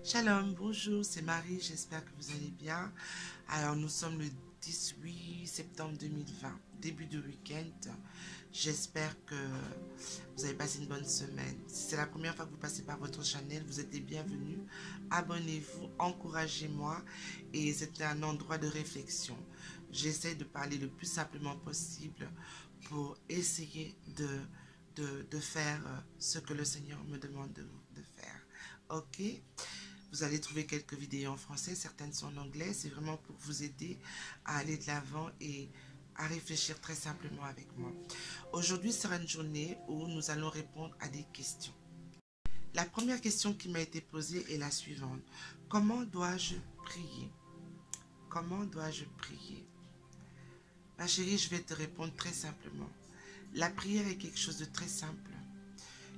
Shalom, bonjour, c'est Marie, j'espère que vous allez bien. Alors, nous sommes le 18 septembre 2020, début de week-end. J'espère que vous avez passé une bonne semaine. Si c'est la première fois que vous passez par votre channel, vous êtes les bienvenus. Abonnez-vous, encouragez-moi et c'est un endroit de réflexion. J'essaie de parler le plus simplement possible pour essayer de faire ce que le Seigneur me demande de faire. Ok? Vous allez trouver quelques vidéos en français, certaines sont en anglais. C'est vraiment pour vous aider à aller de l'avant et à réfléchir très simplement avec moi. Aujourd'hui sera une journée où nous allons répondre à des questions. La première question qui m'a été posée est la suivante. Comment dois-je prier? Comment dois-je prier? Ma chérie, je vais te répondre très simplement. La prière est quelque chose de très simple.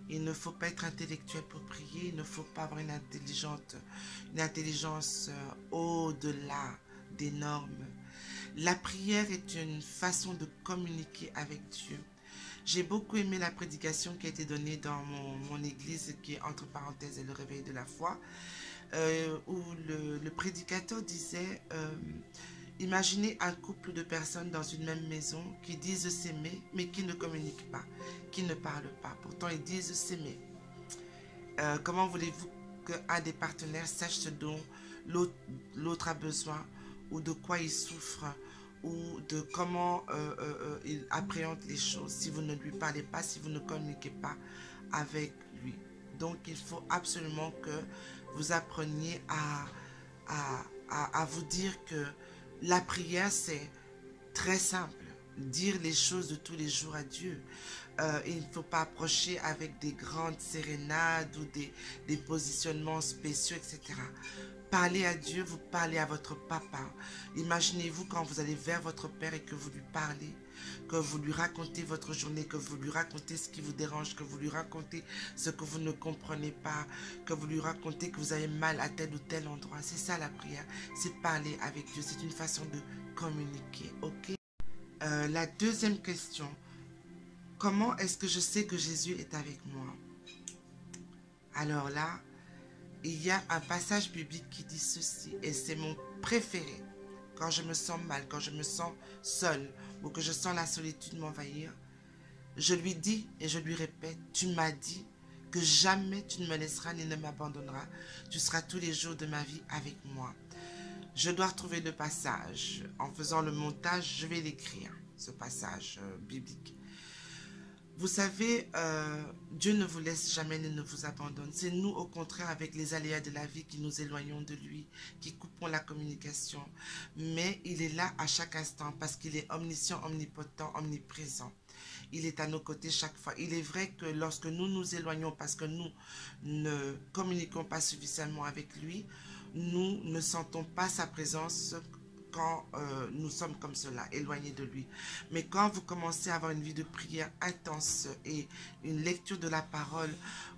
Il ne faut pas être intellectuel pour prier. Il ne faut pas avoir une intelligence au-delà des normes. La prière est une façon de communiquer avec Dieu. J'ai beaucoup aimé la prédication qui a été donnée dans mon église, qui est entre parenthèses est le réveil de la foi, où le prédicateur disait... imaginez un couple de personnes dans une même maison qui disent s'aimer, mais qui ne communiquent pas, qui ne parlent pas. Pourtant, ils disent s'aimer. Comment voulez-vous qu'un des partenaires sache ce dont l'autre a besoin, ou de quoi il souffre, ou de comment il appréhende les choses, si vous ne lui parlez pas, si vous ne communiquez pas avec lui. Donc, il faut absolument que vous appreniez à vous dire que la prière, c'est très simple. Dire les choses de tous les jours à Dieu. Il ne faut pas approcher avec des grandes sérénades ou des positionnements spéciaux, etc. Parlez à Dieu, vous parlez à votre papa. Imaginez-vous quand vous allez vers votre père et que vous lui parlez, que vous lui racontez votre journée, que vous lui racontez ce qui vous dérange, que vous lui racontez ce que vous ne comprenez pas, que vous lui racontez que vous avez mal à tel ou tel endroit. C'est ça la prière, c'est parler avec Dieu, c'est une façon de communiquer, ok? La deuxième question, comment est-ce que je sais que Jésus est avec moi? Alors là, il y a un passage biblique qui dit ceci, et c'est mon préféré. Quand je me sens mal, quand je me sens seule, ou que je sens la solitude m'envahir, je lui dis et je lui répète, tu m'as dit que jamais tu ne me laisseras ni ne m'abandonneras. Tu seras tous les jours de ma vie avec moi. Je dois retrouver le passage. En faisant le montage, je vais l'écrire, ce passage biblique. Vous savez, Dieu ne vous laisse jamais ni ne vous abandonne. C'est nous, au contraire, avec les aléas de la vie, qui nous éloignons de lui, qui coupons la communication. Mais il est là à chaque instant parce qu'il est omniscient, omnipotent, omniprésent. Il est à nos côtés chaque fois. Il est vrai que lorsque nous nous éloignons parce que nous ne communiquons pas suffisamment avec lui, nous ne sentons pas sa présence quand nous sommes comme cela, éloignés de lui. Mais quand vous commencez à avoir une vie de prière intense et une lecture de la parole,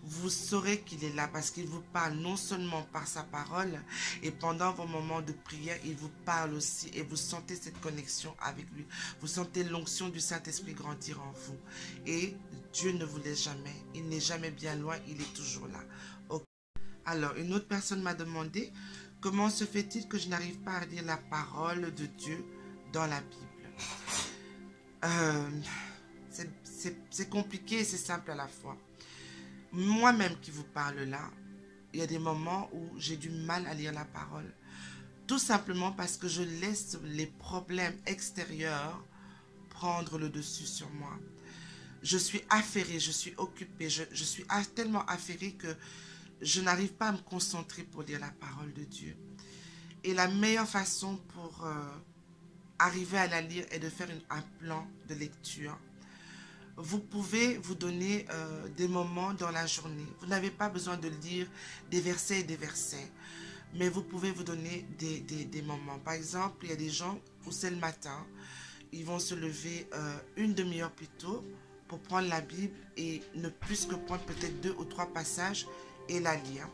vous saurez qu'il est là parce qu'il vous parle non seulement par sa parole, et pendant vos moments de prière, il vous parle aussi et vous sentez cette connexion avec lui. Vous sentez l'onction du Saint-Esprit grandir en vous. Et Dieu ne vous laisse jamais. Il n'est jamais bien loin, il est toujours là. Okay. Alors, une autre personne m'a demandé, comment se fait-il que je n'arrive pas à lire la parole de Dieu dans la Bible? C'est compliqué et c'est simple à la fois. Moi-même qui vous parle là, il y a des moments où j'ai du mal à lire la parole. Tout simplement parce que je laisse les problèmes extérieurs prendre le dessus sur moi. Je suis affairée, je suis occupée, je suis tellement affairée que je n'arrive pas à me concentrer pour lire la parole de Dieu. Et la meilleure façon pour arriver à la lire est de faire un plan de lecture. Vous pouvez vous donner des moments dans la journée. Vous n'avez pas besoin de lire des versets et des versets. Mais vous pouvez vous donner des moments. Par exemple, il y a des gens où c'est le matin. Ils vont se lever une demi-heure plus tôt pour prendre la Bible et ne plus que prendre peut-être 2 ou 3 passages et la lire.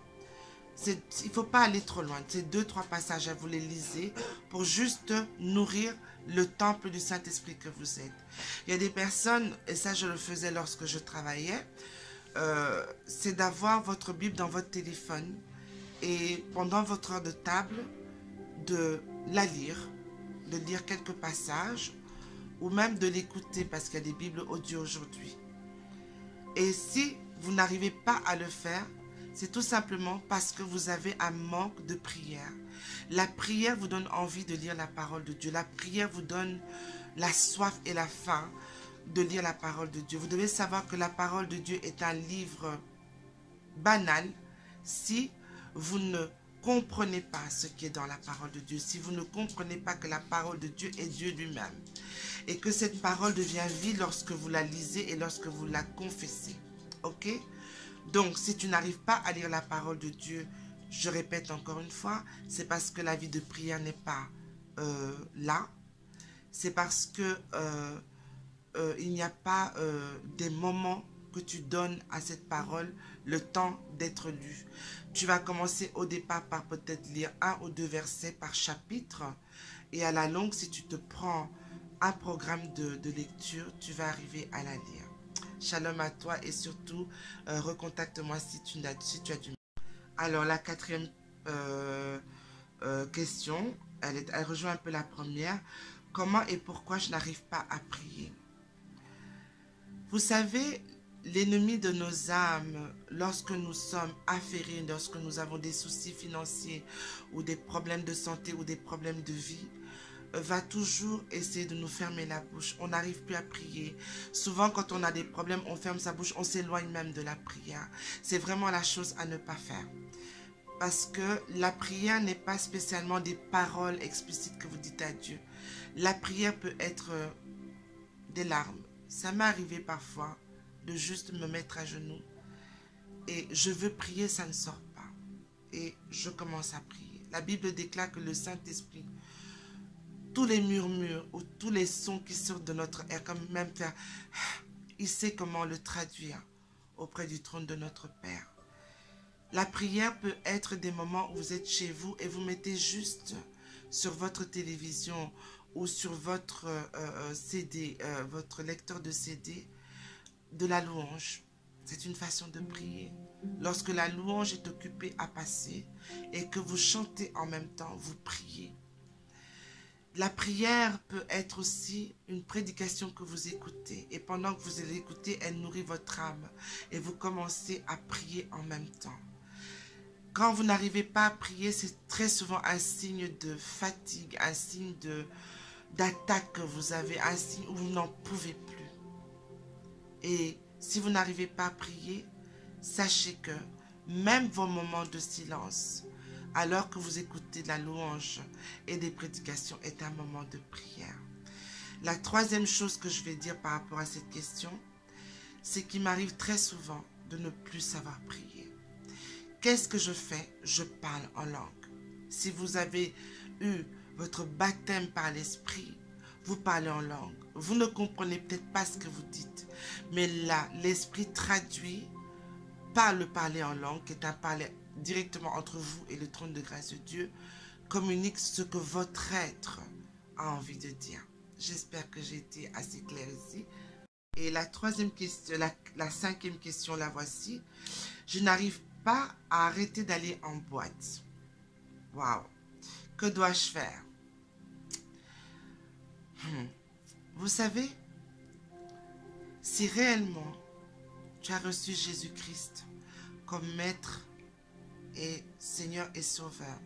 Il ne faut pas aller trop loin. Ces 2-3 passages, vous les lisez pour juste nourrir le temple du Saint-Esprit que vous êtes. Il y a des personnes, et ça je le faisais lorsque je travaillais, c'est d'avoir votre Bible dans votre téléphone et pendant votre heure de table, de la lire, de lire quelques passages ou même de l'écouter parce qu'il y a des Bibles audio aujourd'hui. Et si vous n'arrivez pas à le faire, c'est tout simplement parce que vous avez un manque de prière. La prière vous donne envie de lire la parole de Dieu. La prière vous donne la soif et la faim de lire la parole de Dieu. Vous devez savoir que la parole de Dieu est un livre banal si vous ne comprenez pas ce qui est dans la parole de Dieu, si vous ne comprenez pas que la parole de Dieu est Dieu lui-même et que cette parole devient vie lorsque vous la lisez et lorsque vous la confessez. Ok? Donc, si tu n'arrives pas à lire la parole de Dieu, je répète encore une fois, c'est parce que la vie de prière n'est pas là. C'est parce que il n'y a pas des moments que tu donnes à cette parole le temps d'être lue. Tu vas commencer au départ par peut-être lire 1 ou 2 versets par chapitre et à la longue, si tu te prends un programme de lecture, tu vas arriver à la lire. Shalom à toi et surtout, recontacte-moi si tu as du mal. Alors, la quatrième question, elle rejoint un peu la première. Comment et pourquoi je n'arrive pas à prier? Vous savez, l'ennemi de nos âmes, lorsque nous sommes affairés, lorsque nous avons des soucis financiers ou des problèmes de santé ou des problèmes de vie, va toujours essayer de nous fermer la bouche. On n'arrive plus à prier. Souvent, quand on a des problèmes, on ferme sa bouche, on s'éloigne même de la prière. C'est vraiment la chose à ne pas faire. Parce que la prière n'est pas spécialement des paroles explicites que vous dites à Dieu. La prière peut être des larmes. Ça m'est arrivé parfois de juste me mettre à genoux et je veux prier, ça ne sort pas. Et je commence à prier. La Bible déclare que le Saint-Esprit, tous les murmures ou tous les sons qui sortent de notre air, comme même faire, il sait comment le traduire auprès du trône de notre Père. La prière peut être des moments où vous êtes chez vous et vous mettez juste sur votre télévision ou sur votre CD, votre lecteur de CD, de la louange. C'est une façon de prier. Lorsque la louange est occupée à passer et que vous chantez en même temps, vous priez. La prière peut être aussi une prédication que vous écoutez. Et pendant que vous l'écoutez, elle nourrit votre âme. Et vous commencez à prier en même temps. Quand vous n'arrivez pas à prier, c'est très souvent un signe de fatigue, un signe d'attaque que vous avez, un signe où vous n'en pouvez plus. Et si vous n'arrivez pas à prier, sachez que même vos moments de silence, alors que vous écoutez de la louange et des prédications, est un moment de prière. La troisième chose que je vais dire par rapport à cette question, c'est qu'il m'arrive très souvent de ne plus savoir prier. Qu'est-ce que je fais? Je parle en langue. Si vous avez eu votre baptême par l'esprit, vous parlez en langue. Vous ne comprenez peut-être pas ce que vous dites, mais là, l'esprit traduit par le parler en langue, qui est un parler directement entre vous et le trône de grâce de Dieu, communique ce que votre être a envie de dire. J'espère que j'ai été assez claire ici. Et la troisième question, la cinquième question, la voici. Je n'arrive pas à arrêter d'aller en boîte. Waouh! Que dois-je faire? Vous savez, si réellement tu as reçu Jésus-Christ comme Maître et Seigneur et Sauveur,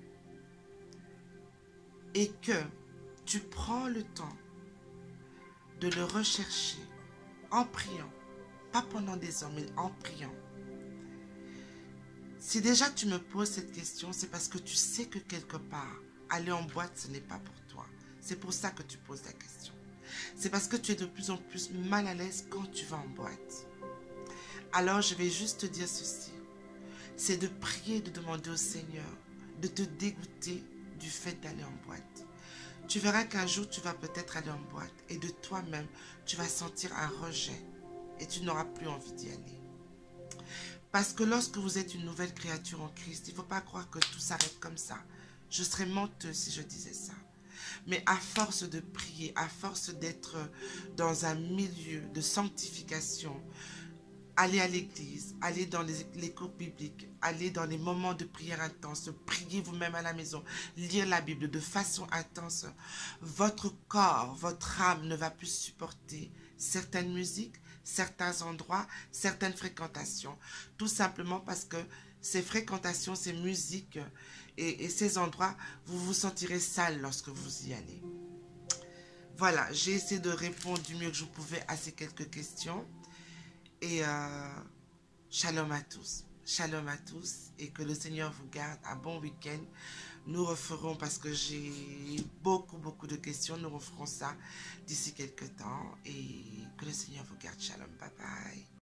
et que tu prends le temps de le rechercher en priant, pas pendant des heures, mais en priant. Si déjà tu me poses cette question, c'est parce que tu sais que quelque part, aller en boîte, ce n'est pas pour toi. C'est pour ça que tu poses la question. C'est parce que tu es de plus en plus mal à l'aise quand tu vas en boîte. Alors je vais juste te dire ceci. C'est de prier, de demander au Seigneur de te dégoûter du fait d'aller en boîte. Tu verras qu'un jour tu vas peut-être aller en boîte et de toi-même, tu vas sentir un rejet et tu n'auras plus envie d'y aller. Parce que lorsque vous êtes une nouvelle créature en Christ, il ne faut pas croire que tout s'arrête comme ça. Je serais menteuse si je disais ça. Mais à force de prier, à force d'être dans un milieu de sanctification, allez à l'église, allez dans les cours bibliques, allez dans les moments de prière intense, priez vous-même à la maison, lire la Bible de façon intense. Votre corps, votre âme ne va plus supporter certaines musiques, certains endroits, certaines fréquentations. Tout simplement parce que ces fréquentations, ces musiques et ces endroits, vous vous sentirez sale lorsque vous y allez. Voilà, j'ai essayé de répondre du mieux que je pouvais à ces quelques questions. Et shalom à tous. Shalom à tous. Et que le Seigneur vous garde. Un bon week-end. Nous referons, parce que j'ai beaucoup de questions, nous referons ça d'ici quelques temps. Et que le Seigneur vous garde. Shalom. Bye bye.